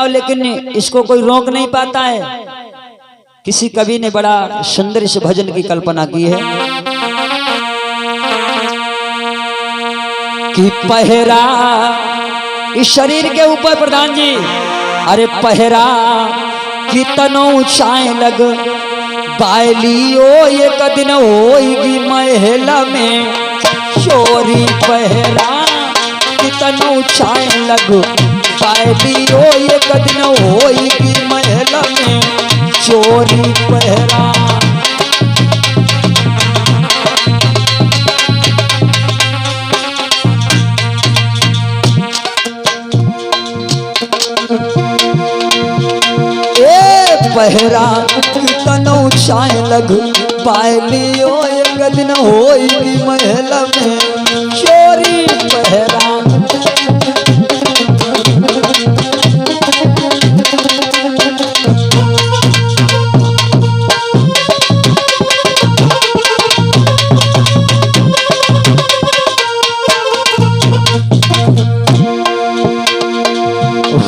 लेकिन इसको कोई रोक नहीं पाता है। किसी कवि ने बड़ा सुंदर इस भजन की कल्पना की है कि पहरा इस शरीर के ऊपर प्रधान जी, अरे पहरा कितनो ऊंचाई लग बालियो एक दिन होगी महल में चोरी। पहरा कितनो ऊंचाई लग बालियो एक दिन होगी महल में चोरी। पहरा पहरा कितनो ऊंचाई लग बालियो एक दिन होगी महल में चोरी। पहरा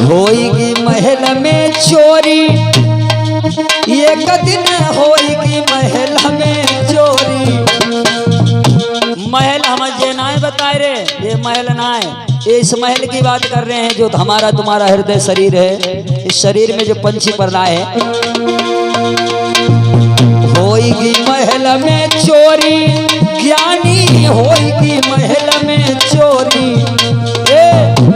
होगी महल में चोरी, एक दिन होगी महल में चोरी। महल हम जे नाय बताए रे, ये महल ना है, ये इस महल की बात कर रहे हैं जो हमारा तुम्हारा हृदय शरीर है। इस शरीर में जो पंछी पड़ना है, होगी महल में चोरी, ज्ञानी होगी महल में चोरी।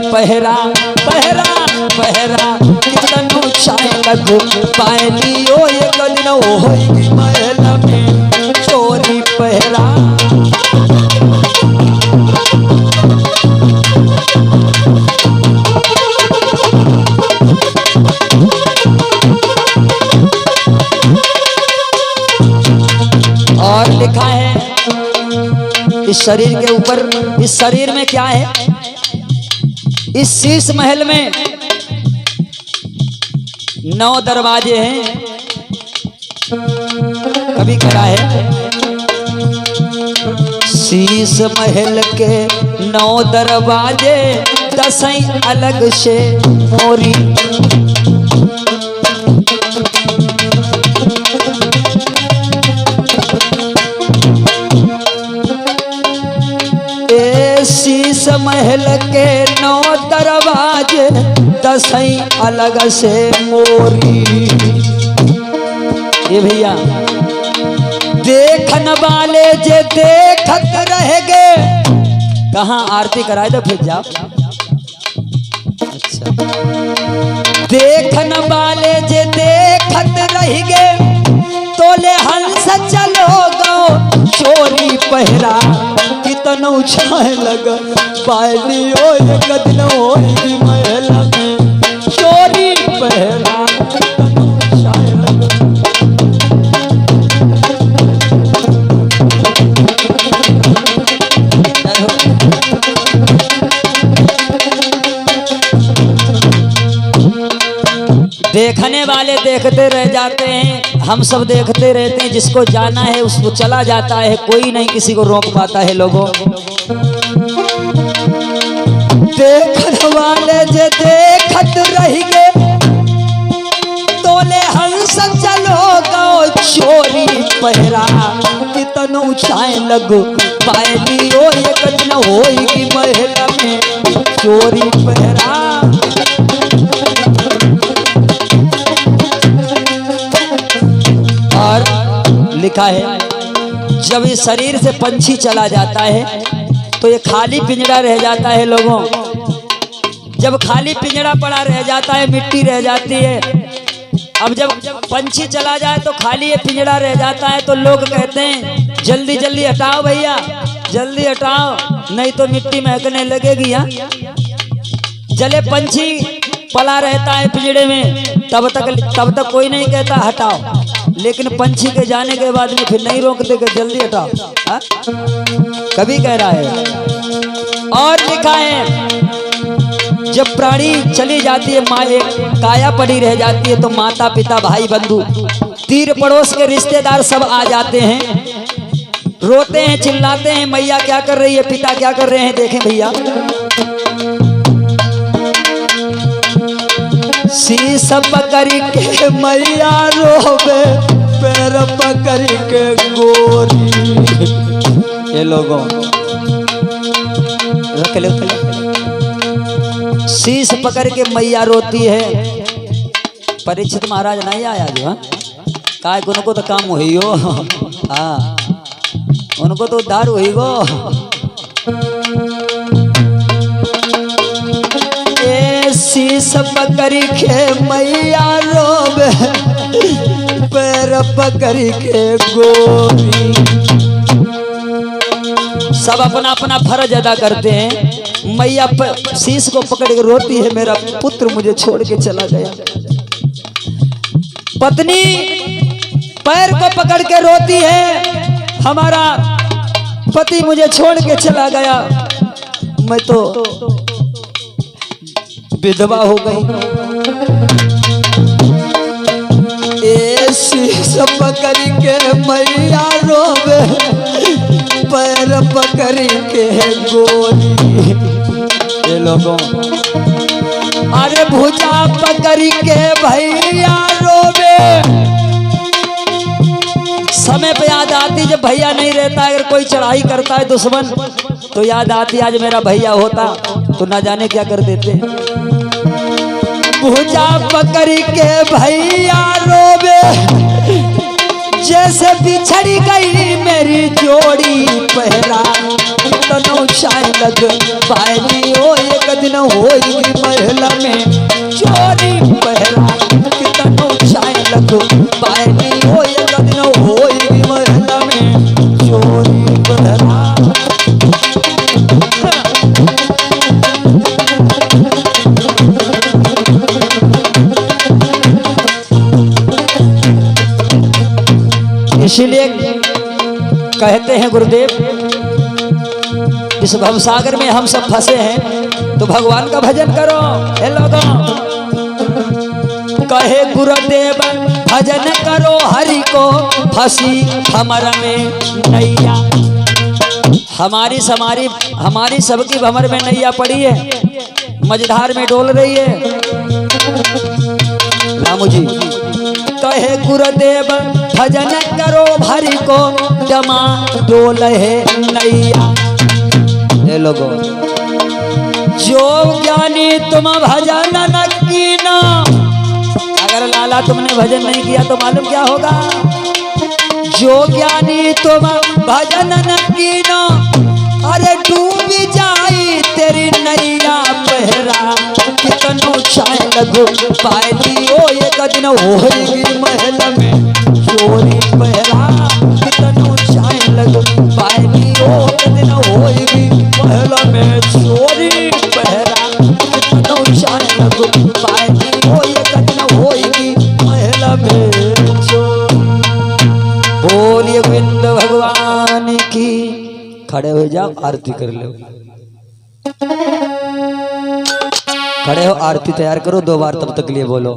पहरा पहरा पहरा कितनो ऊंचाई लग बालियो एक दिन होगी महल में चोरी। पहरा और लिखा है इस शरीर के ऊपर, इस शरीर में क्या है, इस शीश महल में 9 दरवाजे हैं। कभी कहा है शीश महल के 9 दरवाजे 10 अलग से मोरी। शीश महल के 9 दरवाजे 10 अलग से मोरी। ये भैया देखन वाले जे देखत रहेंगे, कहाँ आरती कराए तो फिर जाओ। अच्छा, देखन वाले जे देखत रहेंगे, तोले हंस चलो गो चोरी। पहरा कितनो ऊंचाई लगा बालियो एक दिन होगी महल में चोरी। पहरा कितनो ऊंचाई लगा। देखने वाले देखते रह जाते हैं, हम सब देखते रहते हैं। जिसको जाना है उसको चला जाता है, कोई नहीं किसी को रोक पाता है। लोगों देखने वाले जे देखत रहेंगे, तोले हंस चलो गो चोरी। पहरा कितनो ऊंचाई लग बालियो एक दिन होगी महल में चोरी। पहरा और लिखा है जब इस शरीर से पंछी चला जाता है तो ये खाली पिंजरा रह जाता है। लोगों जब खाली पिंजरा पड़ा रह जाता है, मिट्टी रह जाती है। अब जब पंछी चला जाए तो खाली ये पिंजरा रह जाता है, तो लोग कहते हैं जल्दी जल्दी हटाओ भैया, जल्दी हटाओ, नहीं तो मिट्टी महकने लगेगी। यहाँ जले पंछी पला रहता है पिंजरे में, तब तक कोई नहीं कहता हटाओ, लेकिन पंछी के जाने के बाद में फिर नहीं रोकते कि जल्दी हटाओ। कभी कह रहा है। और लिखा है जब प्राणी चली जाती है, माँ एक काया पड़ी रह जाती है, तो माता पिता भाई बंधु तीर पड़ोस के रिश्तेदार सब आ जाते हैं। रोते हैं, चिल्लाते हैं, मैया क्या कर रही है, पिता क्या कर रहे हैं, देखें भैया। शीश पकड़ के मैया रोवे, पैर पकड़ के गोरी। ये लोगों रख ले, शीश पकड़ के मैया रोती है। परीक्षित महाराज नहीं आया जो, काय उनको तो काम हुई हो, हाँ उनको तो उद्धार हुई गो। ए शीश पकड़ के मैया रोवे, पैर पकड़ के गोरी। सब अपना अपना फर्ज अदा करते हैं। मैया शीश को पकड़ के रोती है, मेरा पुत्र मुझे छोड़ के चला गया। पत्नी पैर को पकड़ के रोती है, हमारा पति मुझे छोड़ के चला गया, मैं तो विधवा हो गई। ए शीश पकड़ के मैया रोवे, पैर पकड़ के गोरी। ये लोगों अरे भुजा पकड़ के भैया रोवे। समय पे याद आती जब भैया नहीं रहता, अगर कोई चढ़ाई करता है दुश्मन तो याद आती आज मेरा भैया होता तो ना जाने क्या कर देते। भुजा पकड़ के भैया रोवे, जैसे बिछड़ी गई मेरी जोड़ी पहरा। तनो चाय लग पाएगी ओ एक दिन होगी महल में चोरी पहरा। तनो चाय लग पाएगी ओ एक दिन होगी महल में चोरी पहरा। इसीलिए कहते हैं गुरुदेव, इस भवसागर में हम सब फंसे हैं तो भगवान का भजन करो। हे लोगों कहे गुरुदेव भजन करो हरि को, फंसी भंवर में नैया। हमारी सबकी भंवर में नैया पड़ी है, मझधार में डोल रही है। रामू जी कहे गुरुदेव भजन करो हरि को, जमा डोल है नैया। ये लोगों जो ज्ञानी तुम भजन न कीना, अगर लाला तुमने भजन नहीं किया तो मालूम क्या होगा। जो ज्ञानी तुम भजन न कीना, अरे डूब जाई तेरी नैया पहरा। कितनो चाय लगो पायली ओ एक दिन होगी महल में चोरी पहरा। कितनो चाय लगो पायली ओ एक दिन होगी महल में चोरी पहरा। कितनो चाय लगो पायली ओ एक दिन होगी महल में चोरी। बोलिए गोविंद भगवान की। खड़े हो जाओ, आरती कर लो। खड़े हो, आरती तैयार करो, 2 बार तब तक लिए बोलो।